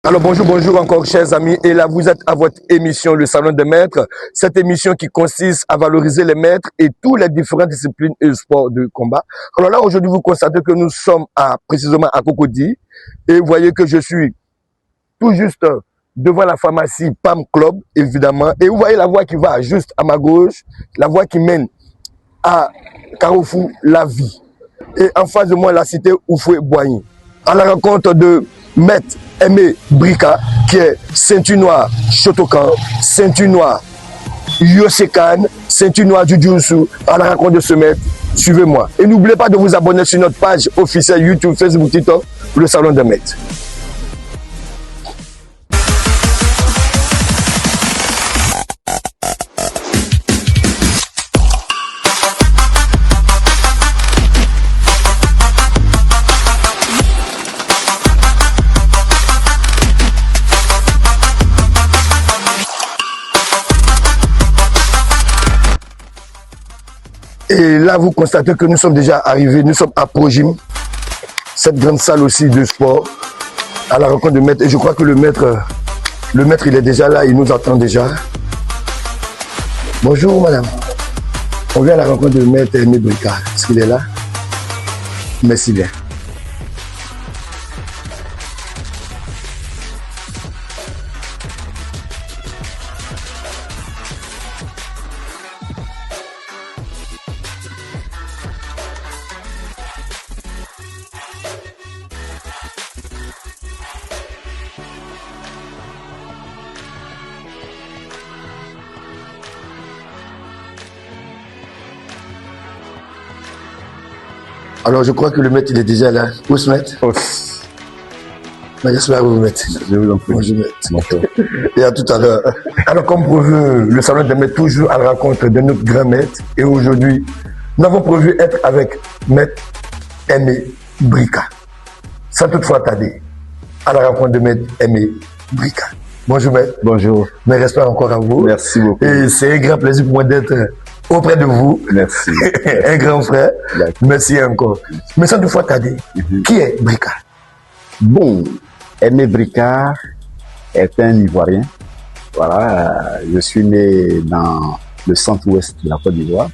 Alors bonjour encore chers amis, et là vous êtes à votre émission Le Salon des Maîtres, cette émission qui consiste à valoriser les maîtres et toutes les différentes disciplines et sports de combat. Alors là aujourd'hui vous constatez que nous sommes précisément à Cocody et vous voyez que je suis tout juste devant la pharmacie PAM Club évidemment, et vous voyez la voie qui va juste à ma gauche, la voie qui mène à Carrefour La Vie, et en face de moi la cité Oufoué-Boigny, à la rencontre de Maître Aimé Brika, qui est ceinture noire Shotokan, ceinture noire Yosekan, ceinture noire Jujutsu. À la rencontre de ce maître, suivez-moi. Et n'oubliez pas de vous abonner sur notre page officielle YouTube, Facebook, TikTok, Le Salon des Maîtres. Et là, vous constatez que nous sommes déjà arrivés, nous sommes à Progym, cette grande salle aussi de sport, à la rencontre de maître. Et je crois que le maître, il est déjà là, il nous attend déjà. Bonjour madame. On vient à la rencontre de maître Aimé Brika. Est-ce qu'il est là? Merci bien. Alors, je crois que le maître, il est déjà là. Où se mettre? J'espère que vous mettez. Je vous en prie. Bonjour, maître. Et à tout à l'heure. Alors, comme prévu, le salon des maîtres, toujours à la rencontre de notre grand maître. Et aujourd'hui, nous avons prévu être avec maître Aimé Brika. Sans toutefois tarder, à la rencontre de maître Aimé Brika. Bonjour, maître. Bonjour. Mes respects encore à vous. Merci beaucoup. Et c'est un grand plaisir pour moi d'être auprès de vous. Merci. Un grand frère. Merci encore. Mais sans toutefois tarder, qui est Brika? Bon, Aimé Brika est un Ivoirien. Voilà, je suis né dans le centre-ouest de la Côte d'Ivoire.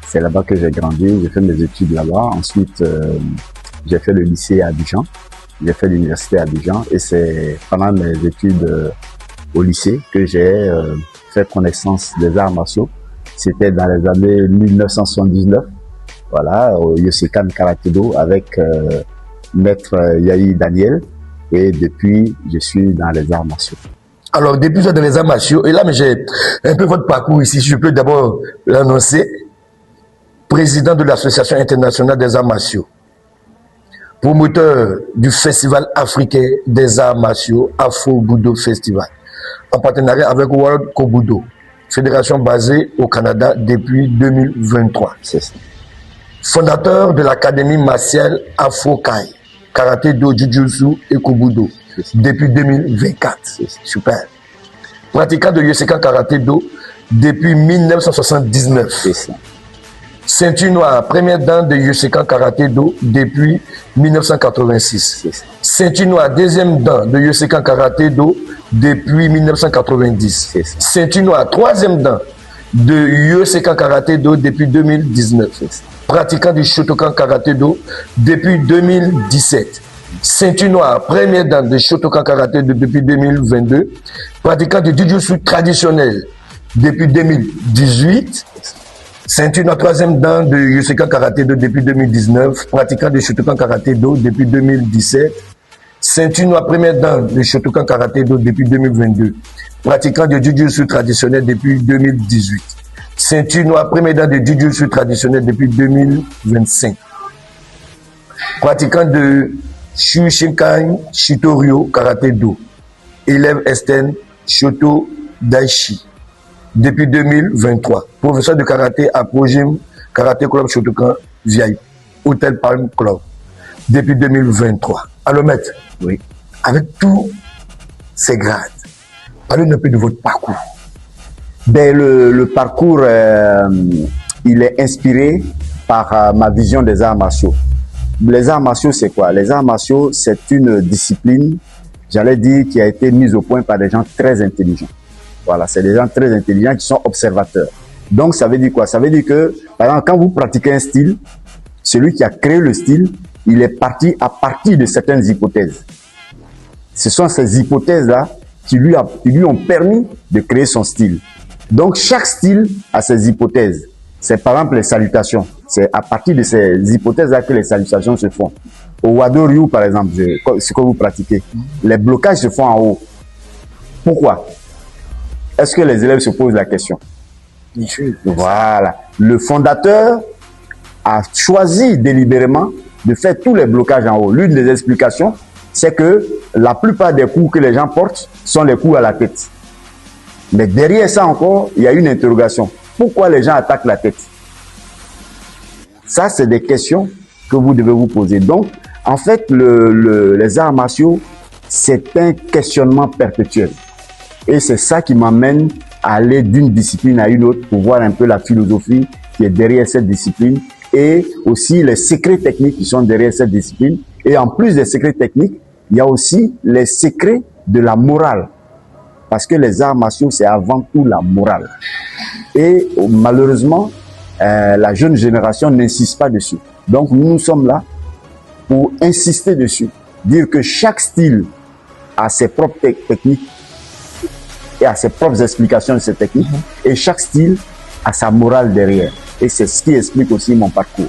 C'est là-bas que j'ai grandi, j'ai fait mes études là-bas. Ensuite, j'ai fait le lycée à Abidjan. J'ai fait l'université à Abidjan et c'est pendant mes études au lycée que j'ai fait connaissance des arts martiaux. C'était dans les années 1979, voilà, au Yosekan Karaté-Do avec maître Yahi Daniel. Et depuis, je suis dans les arts martiaux. Alors, depuis, vous êtes dans les arts martiaux. Et là, mais j'ai un peu votre parcours ici. Je peux d'abord l'annoncer. Président de l'Association internationale des arts martiaux. Promoteur du Festival africain des arts martiaux, Afro-Budo Festival. En partenariat avec World Kobudo. Fédération basée au Canada depuis 2023. C'est ça. Fondateur de l'Académie martiale Afro-Kai, Karaté-Do, Jujutsu et Kobudo depuis 2024. Super. Pratiquant de Yosekan Karaté-Do depuis 1979. C'est ça. Ceinture noire, première dan de Yosekan Karaté-Do depuis 1986. Ceinture noire, deuxième dan de Yosekan Karaté-Do depuis 1990. Ceinture noire, troisième dan de Yosekan Karaté-Do depuis 2019. Pratiquant du Shotokan Karaté-Do depuis 2017. Ceinture noire, première dan de Shotokan Karaté-Do depuis 2022. Pratiquant du Jujutsu traditionnel depuis 2018. Ceinture noire, troisième dan de Yosekan Karaté-Do depuis 2019. Pratiquant de Shotokan Karaté-Do depuis 2017. Ceinture noire, première dan de Shotokan Karaté-Do depuis 2022. Pratiquant de Jujutsu traditionnel depuis 2018. Ceinture noire, première dan de Jujutsu traditionnel depuis 2025. Pratiquant de Shushinkan Shitoryu Karaté-Do. Élève Esten Shoto Daishi. Depuis 2023, professeur de karaté à Progym Karaté Club Shotokan via Hôtel Palm Club. Depuis 2023. Alors maître, oui, avec tous ces grades, parlez-nous un peu de votre parcours. Ben, le parcours, il est inspiré par ma vision des arts martiaux. Les arts martiaux, c'est quoi? Les arts martiaux, c'est une discipline j'allais dire, qui a été mise au point par des gens très intelligents. Voilà, c'est des gens très intelligents qui sont observateurs. Donc, ça veut dire quoi? Ça veut dire que, par exemple, quand vous pratiquez un style, celui qui a créé le style, il est parti à partir de certaines hypothèses. Ce sont ces hypothèses-là qui lui ont permis de créer son style. Donc, chaque style a ses hypothèses. C'est par exemple les salutations. C'est à partir de ces hypothèses-là que les salutations se font. Au Wado Ryu, par exemple, ce que vous pratiquez, les blocages se font en haut. Pourquoi? Est-ce que les élèves se posent la question? Voilà. Le fondateur a choisi délibérément de faire tous les blocages en haut. L'une des explications, c'est que la plupart des coups que les gens portent sont les coups à la tête. Mais derrière ça encore, il y a une interrogation. Pourquoi les gens attaquent la tête? Ça, c'est des questions que vous devez vous poser. Donc, en fait, les arts martiaux, c'est un questionnement perpétuel. Et c'est ça qui m'amène à aller d'une discipline à une autre pour voir un peu la philosophie qui est derrière cette discipline et aussi les secrets techniques qui sont derrière cette discipline. Et en plus des secrets techniques, il y a aussi les secrets de la morale. Parce que les arts martiaux, c'est avant tout la morale. Et malheureusement, la jeune génération n'insiste pas dessus. Donc nous sommes là pour insister dessus. Dire que chaque style a ses propres techniques et a ses propres explications de ces techniques. Et chaque style a sa morale derrière. Et c'est ce qui explique aussi mon parcours.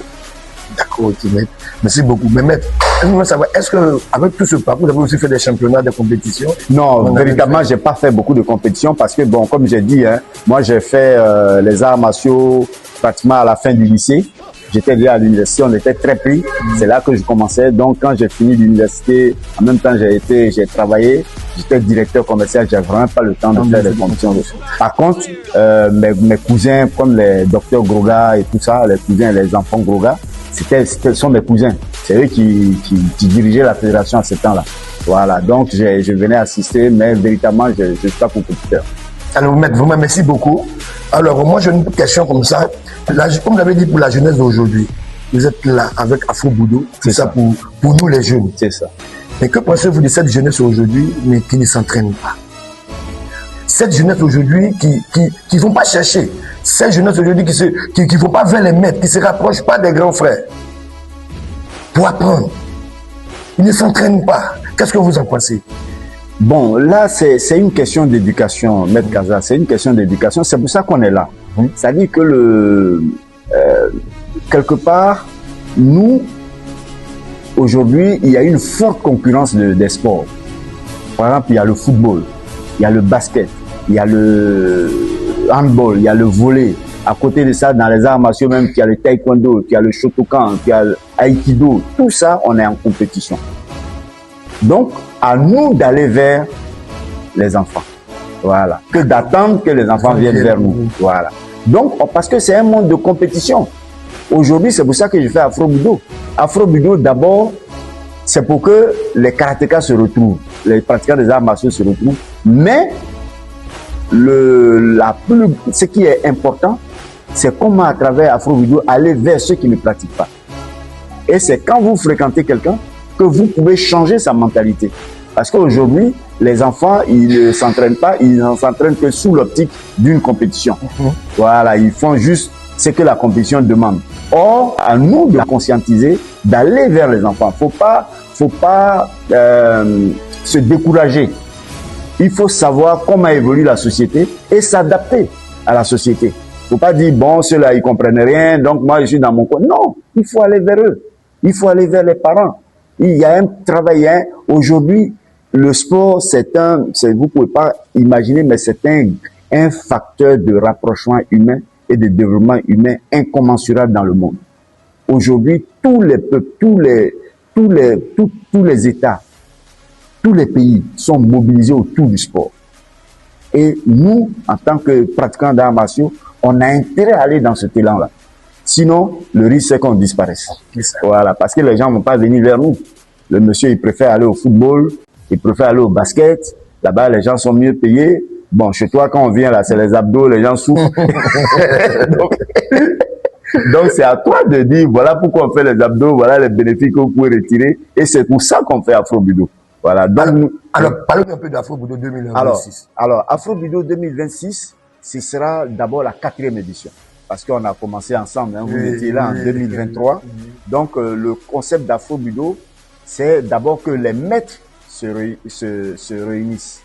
D'accord, ok, maître. Merci beaucoup. Mais maître, est-ce qu'avec tout ce parcours, vous avez aussi fait des championnats, des compétitions? Non, véritablement, j'ai pas fait beaucoup de compétitions parce que, bon, comme j'ai dit, hein, moi j'ai fait les arts martiaux pratiquement à la fin du lycée. J'étais déjà à l'université, on était très pris. C'est là que je commençais. Donc, quand j'ai fini l'université, en même temps, j'ai travaillé. J'étais directeur commercial. J'avais vraiment pas le temps de faire des compétitions. Par contre, mes cousins, comme les docteurs Groga et tout ça, les cousins et les enfants Groga, ce sont mes cousins. C'est eux qui dirigeaient la fédération à ce temps-là. Voilà. Donc, je venais assister, mais véritablement, je ne suis pas compétiteur. Alors, maître, vraiment, merci beaucoup. Alors, moi, j'ai une question comme ça. Là, comme vous l'avez dit pour la jeunesse d'aujourd'hui, vous êtes là avec Afro Budo, c'est ça pour nous les jeunes. C'est ça. Mais que pensez-vous de cette jeunesse aujourd'hui, mais qui ne s'entraîne pas? Cette jeunesse aujourd'hui qui vont pas chercher. Cette jeunesse aujourd'hui qui vont pas vers les maîtres, qui se rapprochent pas des grands frères pour apprendre. Ils ne s'entraînent pas. Qu'est-ce que vous en pensez? Bon, là, c'est une question d'éducation, Maître Kaza. C'est une question d'éducation. C'est pour ça qu'on est là. C'est-à-dire que quelque part, nous, aujourd'hui, il y a une forte concurrence des sports. Par exemple, il y a le football, il y a le basket, il y a le handball, il y a le volley. À côté de ça, dans les arts martiaux même, il y a le taekwondo, il y a le shotokan, il y a l'aïkido. Tout ça, on est en compétition. Donc, à nous d'aller vers les enfants. Voilà. Que d'attendre que les enfants viennent vers nous. Voilà. Donc, parce que c'est un monde de compétition. Aujourd'hui, c'est pour ça que je fais Afro Budo. Afro Budo, d'abord, c'est pour que les karatékas se retrouvent, les pratiquants des arts martiaux se retrouvent. Mais, ce qui est important, c'est comment à travers Afro Budo aller vers ceux qui ne pratiquent pas. Et c'est quand vous fréquentez quelqu'un que vous pouvez changer sa mentalité. Parce qu'aujourd'hui, les enfants, ils ne s'entraînent pas, ils ne s'entraînent que sous l'optique d'une compétition. Voilà, ils font juste ce que la compétition demande. Or, à nous de conscientiser, d'aller vers les enfants. Faut pas se décourager. Il faut savoir comment évolue la société et s'adapter à la société. Faut pas dire, bon, ceux-là, ils comprennent rien, donc moi, je suis dans mon coin. Non, il faut aller vers eux. Il faut aller vers les parents. Il y a un travail, hein. Aujourd'hui, le sport, vous pouvez pas imaginer, mais c'est un facteur de rapprochement humain et de développement humain incommensurable dans le monde. Aujourd'hui, tous les peuples, tous les États, tous les pays sont mobilisés autour du sport. Et nous, en tant que pratiquants d'arts martiaux, on a intérêt à aller dans ce élan-là. Sinon, le risque, c'est qu'on disparaisse. Voilà, parce que les gens ne vont pas venir vers nous. Le monsieur, il préfère aller au football, il préfère aller au basket. Là-bas, les gens sont mieux payés. Bon, chez toi, quand on vient là, c'est les abdos, les gens souffrent. Donc, c'est à toi de dire, voilà pourquoi on fait les abdos, voilà les bénéfices que vous pouvez retirer. Et c'est pour ça qu'on fait Afro Budo. Voilà. Donc, alors parlons un peu d'Afro-Budo 2026. Alors Afro-Budo 2026, ce sera d'abord la 4e édition. Parce qu'on a commencé ensemble, hein, vous étiez là en 2023. Donc, le concept d'Afro-Budo, c'est d'abord que les maîtres se réunissent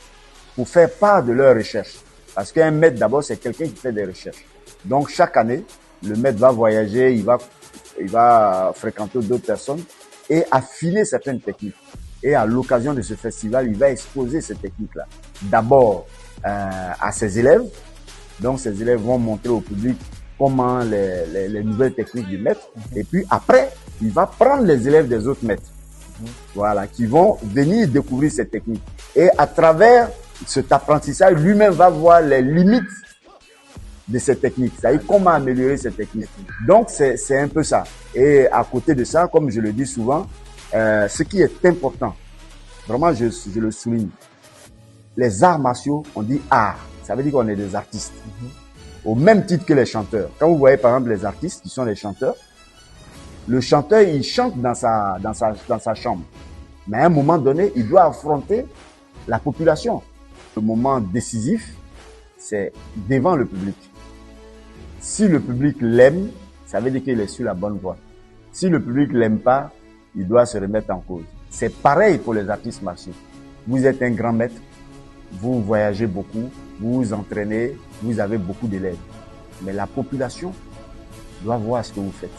pour faire part de leurs recherches. Parce qu'un maître, d'abord, c'est quelqu'un qui fait des recherches. Donc, chaque année, le maître va voyager, il va fréquenter d'autres personnes et affiner certaines techniques. Et à l'occasion de ce festival, il va exposer ces techniques-là. D'abord, à ses élèves. Donc, ces élèves vont montrer au public comment les nouvelles techniques du maître. Et puis après, il va prendre les élèves des autres maîtres. Voilà, qui vont venir découvrir ces techniques. Et à travers cet apprentissage, lui-même va voir les limites de ces techniques. C'est-à-dire comment améliorer ces techniques. Donc, c'est un peu ça. Et à côté de ça, comme je le dis souvent, ce qui est important, vraiment, je le souligne, les arts martiaux, on dit art. Ça veut dire qu'on est des artistes. Au même titre que les chanteurs. Quand vous voyez par exemple les artistes qui sont les chanteurs, le chanteur, il chante dans sa chambre. Mais à un moment donné, il doit affronter la population. Le moment décisif, c'est devant le public. Si le public l'aime, ça veut dire qu'il est sur la bonne voie. Si le public l'aime pas, il doit se remettre en cause. C'est pareil pour les artistes martiaux. Vous êtes un grand maître, vous voyagez beaucoup, vous vous entraînez, vous avez beaucoup d'élèves. Mais la population doit voir ce que vous faites.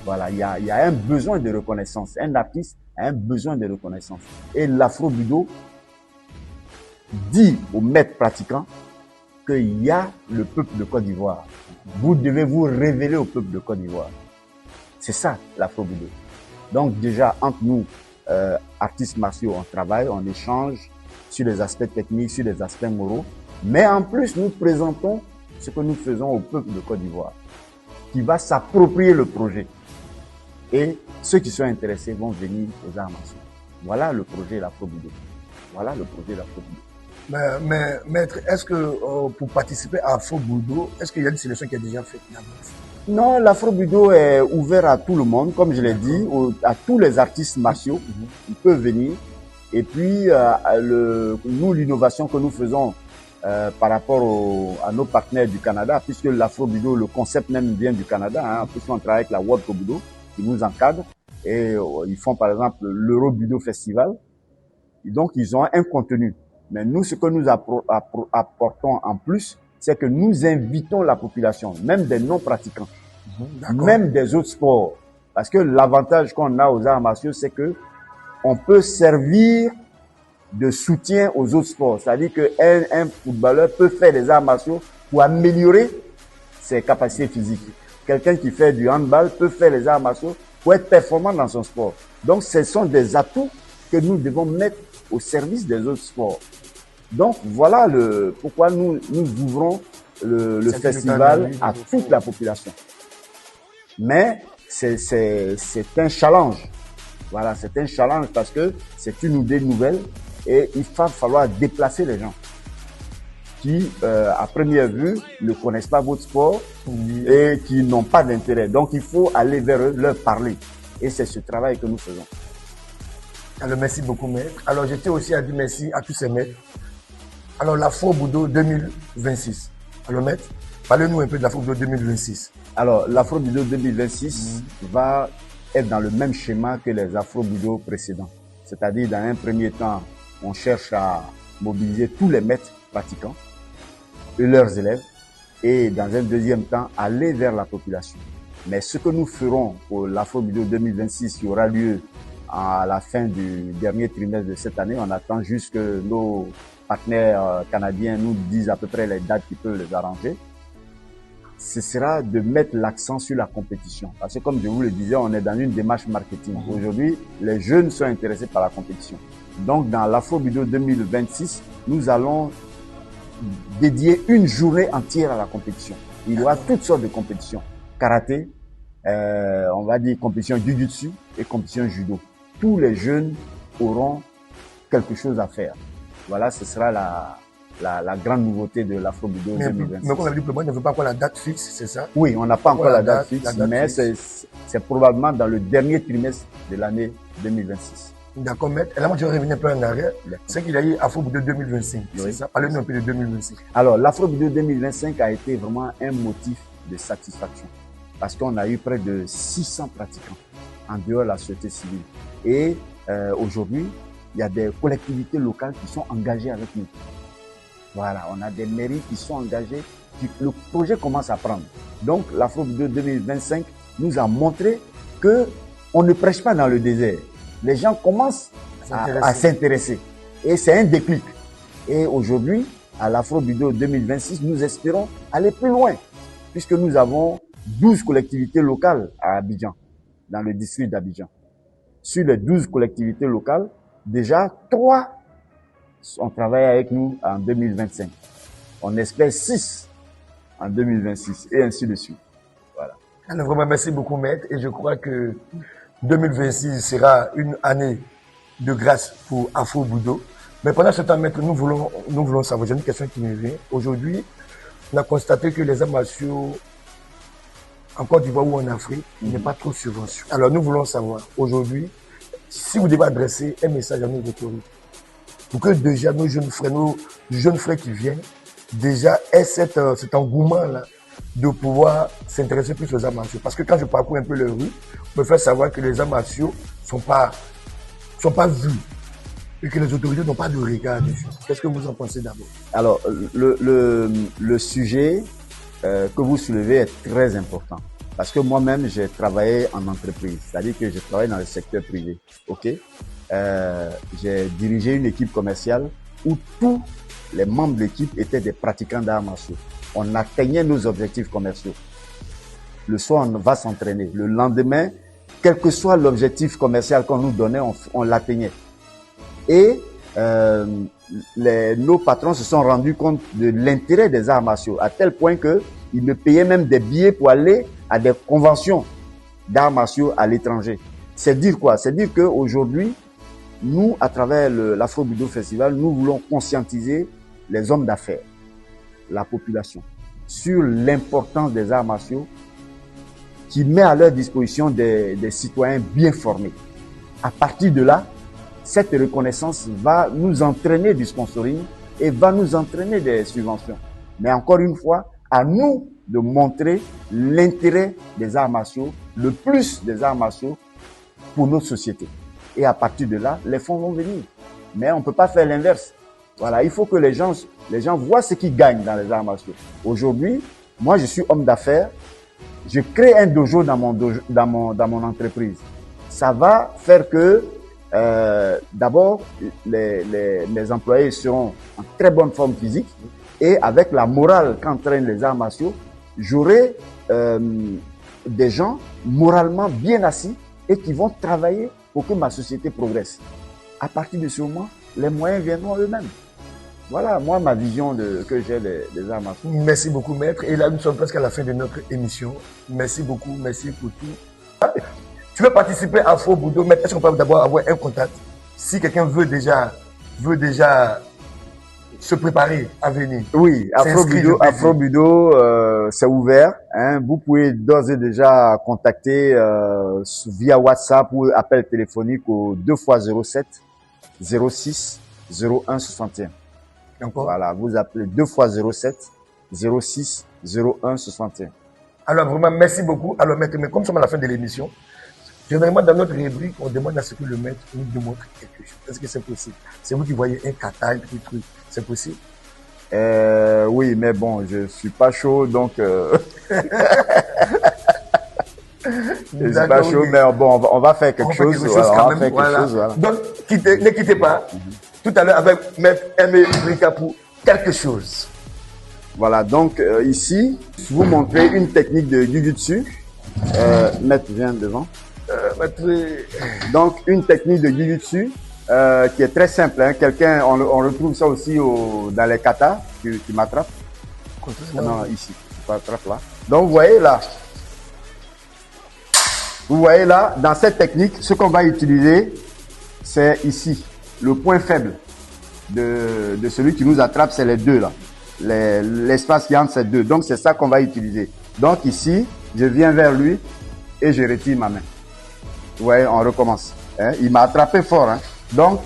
Voilà, il y a un besoin de reconnaissance. Un artiste a un besoin de reconnaissance. Et l'Afro-Budo dit aux maîtres pratiquants qu'il y a le peuple de Côte d'Ivoire. Vous devez vous révéler au peuple de Côte d'Ivoire. C'est ça, l'Afro-Budo. Donc déjà, entre nous, artistes martiaux, on travaille, on échange sur les aspects techniques, sur les aspects moraux. Mais en plus, nous présentons ce que nous faisons au peuple de Côte d'Ivoire, qui va s'approprier le projet. Et ceux qui sont intéressés vont venir aux arts martiaux. Voilà le projet l'Afro-Budo. Voilà le projet l'Afro-Budo. Mais maître, est-ce que pour participer à Afro-Budo, est-ce qu'il y a une sélection qui est déjà faite d'avance? Non, l'Afro-Budo est ouvert à tout le monde, comme je l'ai dit, à tous les artistes martiaux. Ils peuvent venir. Et puis, nous, l'innovation que nous faisons par rapport à nos partenaires du Canada, puisque l'Afro-Budo, le concept même vient du Canada, hein, puisqu'on travaille avec la World Budo, qui nous encadre, et ils font par exemple l'Euro-Budo Festival. Et donc, ils ont un contenu. Mais nous, ce que nous apportons en plus, c'est que nous invitons la population, même des non-pratiquants, même des autres sports. Parce que l'avantage qu'on a aux arts martiaux, c'est que on peut servir de soutien aux autres sports. C'est-à-dire qu'un footballeur peut faire des arts martiaux pour améliorer ses capacités physiques. Quelqu'un qui fait du handball peut faire les arts martiaux pour être performant dans son sport. Donc, ce sont des atouts que nous devons mettre au service des autres sports. Donc, voilà pourquoi nous ouvrons le festival à toute la population. Mais c'est un challenge. Voilà, c'est un challenge parce que c'est une idée nouvelle et il va falloir déplacer les gens qui, à première vue, ne connaissent pas votre sport et qui n'ont pas d'intérêt. Donc, il faut aller vers eux, leur parler. Et c'est ce travail que nous faisons. Alors, merci beaucoup, maître. Alors, je tiens aussi à dire merci à tous ces maîtres. Alors, l'Afro-Budo 2026. Alors, maître, parlez-nous un peu de l'Afro-Budo 2026. Alors, l'Afro-Budo 2026 va être dans le même schéma que les Afro-Budo précédents. C'est-à-dire, dans un premier temps, on cherche à mobiliser tous les maîtres pratiquants et leurs élèves. Et dans un deuxième temps, aller vers la population. Mais ce que nous ferons pour l'Afro-Budo 2026, qui aura lieu à la fin du dernier trimestre de cette année, on attend juste que nos partenaires canadiens nous disent à peu près les dates qui peuvent les arranger. Ce sera de mettre l'accent sur la compétition. Parce que comme je vous le disais, on est dans une démarche marketing. Aujourd'hui, les jeunes sont intéressés par la compétition. Donc, dans l'Afro-Budo 2026, nous allons dédier une journée entière à la compétition. Il y aura toutes sortes de compétitions. Karaté, on va dire compétition jiu-jitsu et compétition judo. Tous les jeunes auront quelque chose à faire. Voilà, ce sera la grande nouveauté de l'Afro-Budo 2026. Mais comme on a dit, le monde ne veut pas encore la date fixe, c'est ça? Oui, on n'a pas encore la date fixe, mais c'est probablement dans le dernier trimestre de l'année 2026. D'accord, maître. Et là, moi, je vais revenir un peu en arrière. C'est qu'il y a eu Afro-Budo 2025. Oui. C'est ça. Parlez-nous un peu de 2025. Alors, l'Afro-Budo 2025 a été vraiment un motif de satisfaction parce qu'on a eu près de 600 pratiquants en dehors de la société civile. Et aujourd'hui, il y a des collectivités locales qui sont engagées avec nous. Voilà, on a des mairies qui sont engagées. Le projet commence à prendre. Donc, l'Afro-Budo 2025 nous a montré que on ne prêche pas dans le désert. Les gens commencent à s'intéresser. Et c'est un déclic. Et aujourd'hui, à l'Afro-Budo 2026, nous espérons aller plus loin, puisque nous avons 12 collectivités locales à Abidjan, dans le district d'Abidjan. Sur les 12 collectivités locales, déjà 3 ont travaillé avec nous en 2025. On espère 6 en 2026 et ainsi de suite. Voilà. Alors vraiment, merci beaucoup, maître. Et je crois que 2026 sera une année de grâce pour Afro-Budo. Mais pendant ce temps, maître, nous voulons savoir, j'ai une question qui me vient. Aujourd'hui, on a constaté que les arts martiaux, en Côte d'Ivoire ou en Afrique, n'est pas trop subventionné. Alors nous voulons savoir, aujourd'hui, si vous devez adresser un message à nos autorités, pour que déjà nos jeunes frères qui viennent, déjà aient cet engouement-là de pouvoir s'intéresser plus aux arts martiaux. Parce que quand je parcours un peu les rues, on me fait savoir que les arts martiaux sont pas vus et que les autorités n'ont pas de regard dessus. Qu'est-ce que vous en pensez d'abord? Alors, le sujet que vous soulevez est très important. Parce que moi-même, j'ai travaillé en entreprise. C'est-à-dire que j'ai travaillé dans le secteur privé. OK? J'ai dirigé une équipe commerciale où tous les membres de l'équipe étaient des pratiquants d'arts martiaux. On atteignait nos objectifs commerciaux. Le soir, on va s'entraîner. Le lendemain, quel que soit l'objectif commercial qu'on nous donnait, on l'atteignait. Et nos patrons se sont rendus compte de l'intérêt des arts martiaux, à tel point qu'ils me payaient même des billets pour aller à des conventions d'arts martiaux à l'étranger. C'est dire quoi? C'est dire qu'aujourd'hui, nous, à travers l'Afro-Budo Festival, nous voulons conscientiser les hommes d'affaires, la population, sur l'importance des arts martiaux qui met à leur disposition des citoyens bien formés. À partir de là, cette reconnaissance va nous entraîner du sponsoring et va nous entraîner des subventions. Mais encore une fois, à nous de montrer l'intérêt des arts martiaux, le plus des arts martiaux pour notre société. Et à partir de là, les fonds vont venir. Mais on ne peut pas faire l'inverse. Voilà, il faut que les gens voient ce qu'ils gagnent dans les arts martiaux. Aujourd'hui, moi je suis homme d'affaires, je crée un dojo dans mon entreprise. Ça va faire que d'abord les employés seront en très bonne forme physique et avec la morale qu'entraînent les arts martiaux, j'aurai des gens moralement bien assis et qui vont travailler pour que ma société progresse. À partir de ce moment, les moyens viendront eux-mêmes. Voilà, moi, ma vision que j'ai des arts martiaux. Merci beaucoup, maître. Et là, nous sommes presque à la fin de notre émission. Merci beaucoup, merci pour tout. Tu veux participer à Afro-Budo, maître? Est-ce qu'on peut d'abord avoir un contact? Si quelqu'un veut déjà se préparer à venir. Oui, Afro-Budo, c'est ouvert. Hein. Vous pouvez d'ores et déjà contacter via WhatsApp ou appel téléphonique au 2x07 06 01 61. Voilà, vous appelez 2x07 06 01 61. Alors vraiment, merci beaucoup. Alors maître, mais comme nous sommes à la fin de l'émission, généralement dans notre rubrique, on demande à ce que le maître nous démontre quelque chose. Est-ce que c'est possible? C'est vous qui voyez un kata, un petit truc. C'est possible? Oui, mais bon, je suis pas chaud, donc je suis pas chaud, mais bon, on va faire quelque chose. Donc, ne quittez pas. Tout à l'heure avec maître Aimé Brika pour quelque chose. Voilà, donc ici, je vous montrer une technique de Jujutsu. Maître, viens devant. Donc, une technique de Jujutsu qui est très simple. Hein. On retrouve ça aussi dans les katas qui m'attrapent. Non, ici, tu m'attrapes là. Donc, vous voyez là, dans cette technique, ce qu'on va utiliser, c'est ici. Le point faible de celui qui nous attrape, c'est les deux là. L'espace qui entre ces deux. Donc, c'est ça qu'on va utiliser. Donc, ici, je viens vers lui et je retire ma main. Vous voyez, on recommence. Hein, il m'a attrapé fort. Hein. Donc,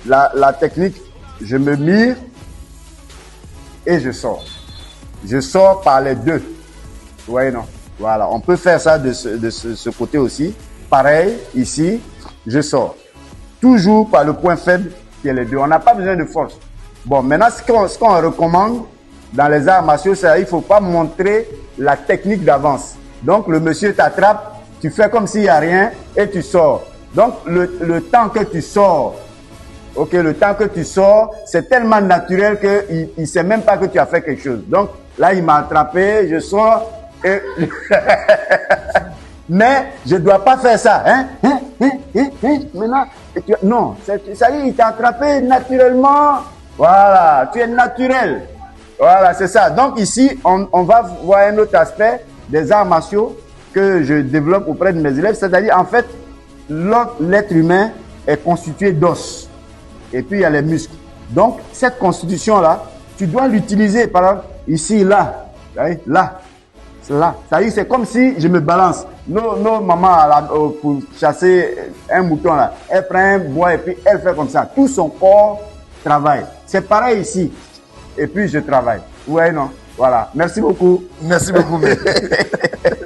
la technique, je me mire et je sors. Je sors par les deux. Vous voyez, non? Voilà, on peut faire ça de ce côté aussi. Pareil, ici, je sors. Toujours par le point faible qui est les deux. On n'a pas besoin de force. Bon, maintenant, ce qu'on recommande dans les arts martiaux, c'est qu'il ne faut pas montrer la technique d'avance. Donc, le monsieur t'attrape, tu fais comme s'il n'y a rien et tu sors. Donc, le temps que tu sors, ok, le temps que tu sors, c'est tellement naturel qu'il ne sait même pas que tu as fait quelque chose. Donc, là, il m'a attrapé, je sors et... Mais je ne dois pas faire ça. Hein? Maintenant, non, ça y est, il t'a attrapé naturellement. Voilà, tu es naturel. Voilà, c'est ça. Donc ici, on va voir un autre aspect des arts martiaux que je développe auprès de mes élèves. C'est-à-dire, en fait, l'être humain est constitué d'os. Et puis, il y a les muscles. Donc, cette constitution-là, tu dois l'utiliser. Par exemple, ici, là. Là. Là. C'est-à-dire, c'est comme si je me balance. Nos mamans, là, pour chasser un mouton, là, elle prend un bois et puis elle fait comme ça. Tout son corps travaille. C'est pareil ici. Et puis, je travaille. Ouais, non. Voilà. Merci beaucoup. Merci beaucoup, maître.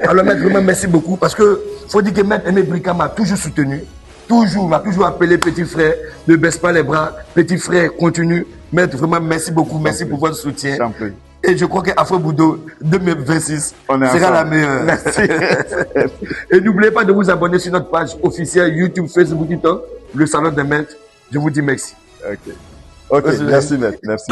Alors, maître, vraiment, merci beaucoup. Parce que, faut dire que maître Aimé Brika m'a toujours soutenu. Toujours, m'a toujours appelé petit frère. Ne baisse pas les bras. Petit frère, continue. Maître, vraiment, merci beaucoup. Merci pour votre soutien. Et je crois qu'Afro Boudo 2026 sera la meilleure. Merci. Et n'oubliez pas de vous abonner sur notre page officielle YouTube, Facebook, TikTok, le Salon des Maîtres. Je vous dis merci. Ok, merci, maître. Merci.